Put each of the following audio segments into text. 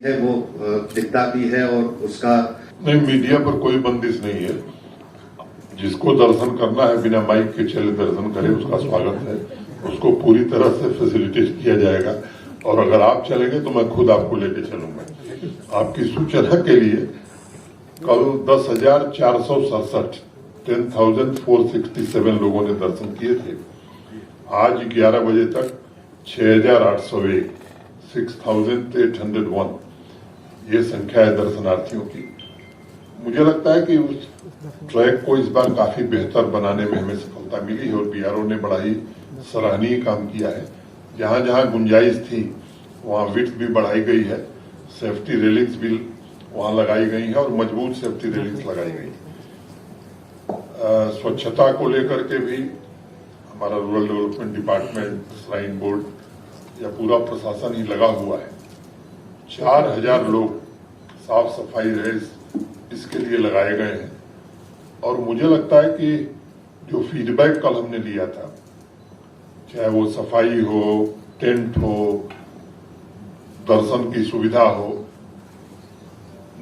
है वो दिखता भी है और उसका नहीं, मीडिया पर कोई बंदिश नहीं है। जिसको दर्शन करना है बिना माइक के चले दर्शन करे, उसका स्वागत है। उसको पूरी तरह से फैसिलिटेट किया जाएगा और अगर आप चलेंगे तो मैं खुद आपको लेके चलूंगा। आपकी सूचना के लिए कल 10,467 10,467 लोगों ने दर्शन किए थे। आज 11 बजे तक 6,801 6,801 ये संख्या है दर्शनार्थियों की। मुझे लगता है कि उस ट्रैक को इस बार काफी बेहतर बनाने में हमें सफलता मिली है और बीआरओ ने बड़ा ही सराहनीय काम किया है। जहां जहां गुंजाइश थी वहां विड्थ भी बढ़ाई गई है, सेफ्टी रेलिंग्स भी वहां लगाई गई है और मजबूत सेफ्टी रेलिंग्स लगाई गई है। स्वच्छता को लेकर के भी हमारा rural development department, shrine board या पूरा प्रशासन ही लगा हुआ है। 4,000 लोग साफ सफाई रहे इसके लिए लगाए गए हैं और मुझे लगता है कि जो फीडबैक कल हमने लिया था, चाहे वो सफाई हो, टेंट हो, दर्शन की सुविधा हो,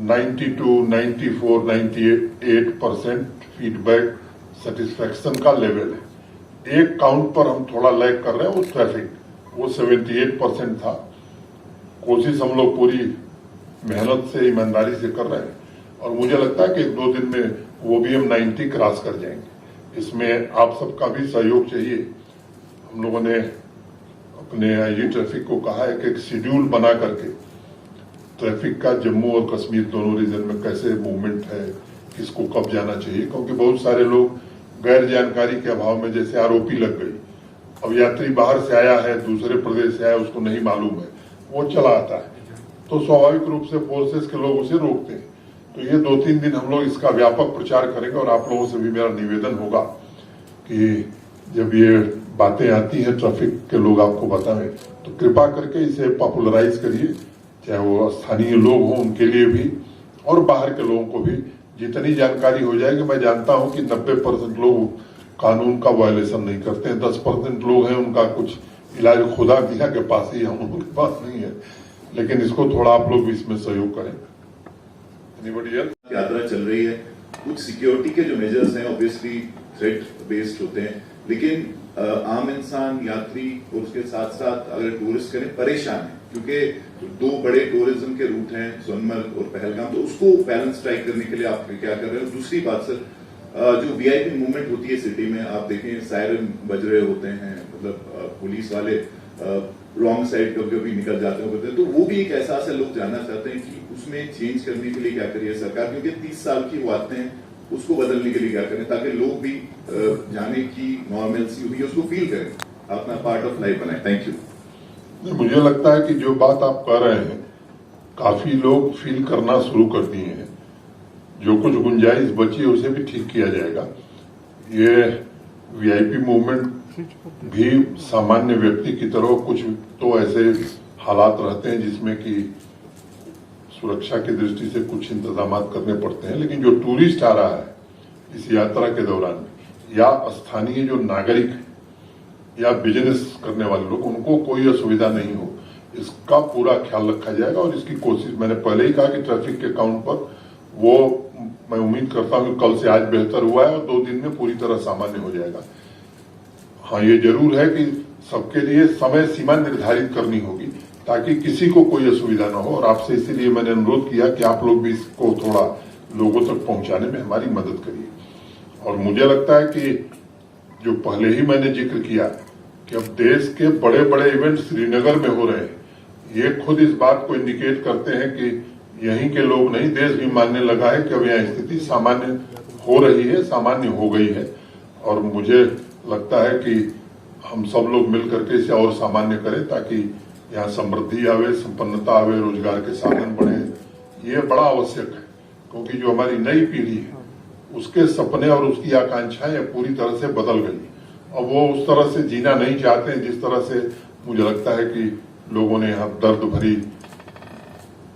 92, 94, 98% फीडबैक सेटिस्फैक्शन का लेवल है। एक काउंट पर हम थोड़ा लैग कर रहे हैं, वो ट्रैफिक, वो 78% था। कोशिश हम लोग पूरी मेहनत से, ईमानदारी से कर रहे हैं और मुझे लगता है कि 1-2 दिन में वो भी हम 90 क्रॉस कर जाएंगे। इसमें आप सबका भी सहयोग चाहिए। हम लोगों ने अपने आईजी ट्रैफिक को कहा है कि एक शेड्यूल बना करके ट्रैफिक का जम्मू और कश्मीर दोनों रीजन में कैसे मूवमेंट है, किसको कब जाना चाहिए, क्योंकि बहुत सारे लोग गैर जानकारी के अभाव में जैसे आरोपी लग गई। अब यात्री बाहर से आया है, दूसरे प्रदेश से आया, उसको नहीं मालूम है, वो चला आता है तो स्वाभाविक रूप से फोर्सेस के लोग उसे रोकते हैं। तो ये 2-3 दिन हम लोग इसका व्यापक प्रचार करेंगे और आप लोगों से भी मेरा निवेदन होगा कि जब ये बातें आती हैं ट्रैफिक के लोग आपको बताएं तो कृपा करके इसे पॉपुलराइज करिए, चाहे वो स्थानीय लोग हों उनके लिए भी और बाहर के लोगों को भी जितनी जानकारी हो जाएगी। मैं जानता हूं कि 90% लोग कानून का वायलेशन नहीं करते हैं, 10% लोग हैं उनका कुछ इलाज खुदा दिया के पास ही, हम उनके पास नहीं है। लेकिन इसको थोड़ा आप लोग भी इसमें सहयोग करें। यात्रा चल रही है, कुछ सिक्योरिटी के जो मेजर्स हैं ऑब्वियसली थ्रेट बेस्ड होते हैं, लेकिन आम इंसान, यात्री और उसके साथ साथ अगर टूरिस्ट करें परेशान है क्योंकि 2 बड़े टूरिज्म के रूट हैं, सोनमर्ग और पहलगाम। तो उसको बैलेंस स्ट्राइक करने के लिए आप क्या कर रहे हो? दूसरी बात सर, जो वीआईपी मूवमेंट होती है सिटी में, आप देखें सायरन बज रहे होते हैं, मतलब पुलिस वाले रॉन्ग साइड कभी कभी निकल जाते हैं, तो वो भी एक एहसास है। लोग जानना चाहते हैं कि उसमें चेंज करने के लिए क्या करिए सरकार, क्योंकि 30 साल की वो आते हैं, उसको बदलने के लिए क्या करें ताकि लोग भी जाने की नॉर्मलसी हुई उसको फील करें, अपना पार्ट ऑफ लाइफ बनाए। Thank you. मुझे लगता है कि जो बात आप कह रहे हैं काफी लोग फील करना शुरू कर दिए हैं। जो कुछ गुंजाइश बची है उसे भी ठीक किया जाएगा। ये वीआईपी मूवमेंट भी सामान्य व्यक्ति की तरह कुछ तो ऐसे हालात रहते हैं जिसमें कि सुरक्षा की दृष्टि से कुछ इंतजाम करने पड़ते हैं, लेकिन जो टूरिस्ट आ रहा है इस यात्रा के दौरान या स्थानीय जो नागरिक है या बिजनेस करने वाले लोग, उनको कोई असुविधा नहीं हो, इसका पूरा ख्याल रखा जाएगा। और इसकी कोशिश मैंने पहले ही कहा कि ट्रैफिक के काउंट पर वो मैं उम्मीद करता हूं कि कल से आज बेहतर हुआ है और 2 दिन में पूरी तरह सामान्य हो जाएगा। हाँ, ये जरूर है कि सबके लिए समय सीमा निर्धारित करनी होगी ताकि किसी को कोई असुविधा न हो और आपसे इसीलिए मैंने अनुरोध किया कि आप लोग भी इसको थोड़ा लोगों तक पहुंचाने में हमारी मदद करिए। और मुझे लगता है कि जो पहले ही मैंने जिक्र किया कि अब देश के बड़े बड़े इवेंट श्रीनगर में हो रहे हैं, ये खुद इस बात को इंडिकेट करते हैं कि यहीं के लोग नहीं, देश भी मानने लगा है कि अब यहाँ स्थिति सामान्य हो रही है, सामान्य हो गई है। और मुझे लगता है कि हम सब लोग मिलकर के इसे और सामान्य करें ताकि यहाँ समृद्धि आवे, संपन्नता आवे, रोजगार के साधन बढ़े। ये बड़ा आवश्यक है क्योंकि जो हमारी नई पीढ़ी है उसके सपने और उसकी आकांक्षाएं पूरी तरह से बदल गई। अब वो उस तरह से जीना नहीं चाहते हैं जिस तरह से मुझे लगता है कि लोगों ने यहाँ दर्द भरी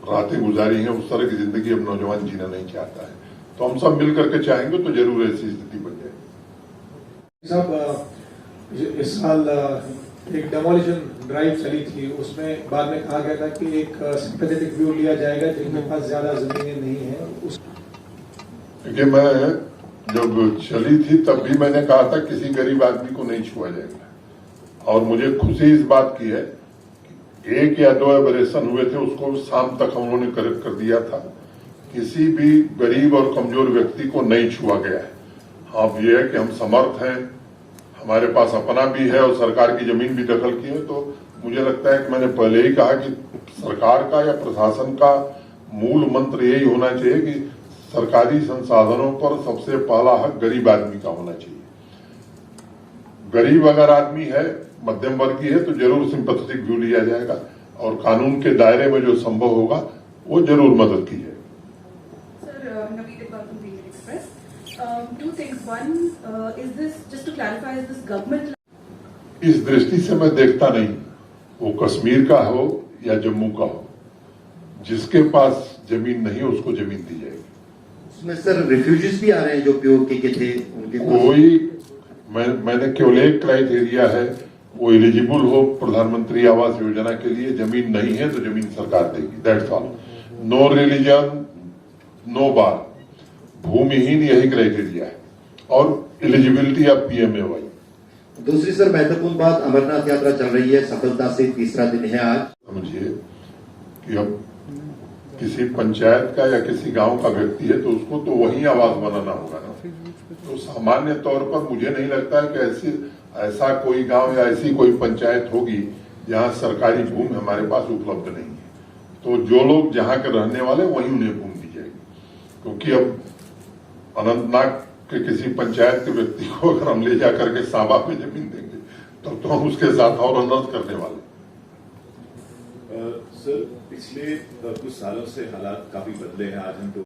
रातें गुजारी हैं, उस तरह की जिंदगी अब नौजवान जीना नहीं चाहता है। तो हम सब मिल करके चाहेंगे तो जरूर ऐसी स्थिति बन जाएगी। साहब, इस साल एक डेमोलिशन ड्राइव चली थी उसमें बाद में कहा गया था कि एक सिंपैथेटिक व्यू लिया जाएगा जिनके पास ज्यादा जमीनें नहीं है देखिए, मैं जब चली थी तब भी मैंने कहा था किसी गरीब आदमी को नहीं छुआ जाएगा, और मुझे खुशी इस बात की है कि 1 या 2 एबरेशन हुए थे उसको शाम तक हम लोगों ने करेक्ट कर दिया था। किसी भी गरीब और कमजोर व्यक्ति को नहीं छुआ गया है। अब ये है कि हम समर्थ हैं, हमारे पास अपना भी है और सरकार की जमीन भी दखल की है, तो मुझे लगता है कि मैंने पहले ही कहा कि सरकार का या प्रशासन का मूल मंत्र यही होना चाहिए कि सरकारी संसाधनों पर सबसे पहला हक गरीब आदमी का होना चाहिए। गरीब अगर आदमी है, मध्यम वर्गीय है, तो जरूर सिंपैथेटिक व्यू लिया जाएगा और कानून के दायरे में जो संभव होगा वो जरूर मदद की जाएगी। Two things. One, is this, just to clarify, is this government? इस दृष्टि से मैं देखता नहीं, वो कश्मीर का हो या जम्मू का हो, जिसके पास जमीन नहीं उसको जमीन दी जाएगी। उसमें सर रिफ्यूजीज भी आ रहे हैं जो पीओके के थे, उनके मैंने केवल एक क्राइटेरिया है, वो एलिजिबल हो प्रधानमंत्री आवास योजना के लिए, जमीन नहीं है तो जमीन सरकार देगी, that's all. No religion, no bar, भूमिहीन, यही क्राइटेरिया है, और एलिजिबिलिटी ऑफ पीएमएवाई। दूसरी सर महत्वपूर्ण बात, अमरनाथ यात्रा चल रही है, सफलता से 3रा दिन है आज। समझिए कि अब किसी पंचायत का या किसी गांव का व्यक्ति है तो उसको तो वही आवास बनाना होगा ना। तो सामान्य तौर पर मुझे नहीं लगता है कि ऐसा कोई गांव या ऐसी कोई पंचायत होगी जहां सरकारी भूमि हमारे पास उपलब्ध नहीं है। तो जो लोग जहां के रहने वाले वहीं उन्हें भूमि दी जाएगी, क्योंकि अब अनंतनाग के किसी पंचायत के व्यक्ति को अगर हम ले जाकर के सांबा में जमीन देंगे तब तो हम उसके साथ और अनर्थ करने वाले। सर, पिछले कुछ सालों से हालात काफी बदले हैं। आज हम तो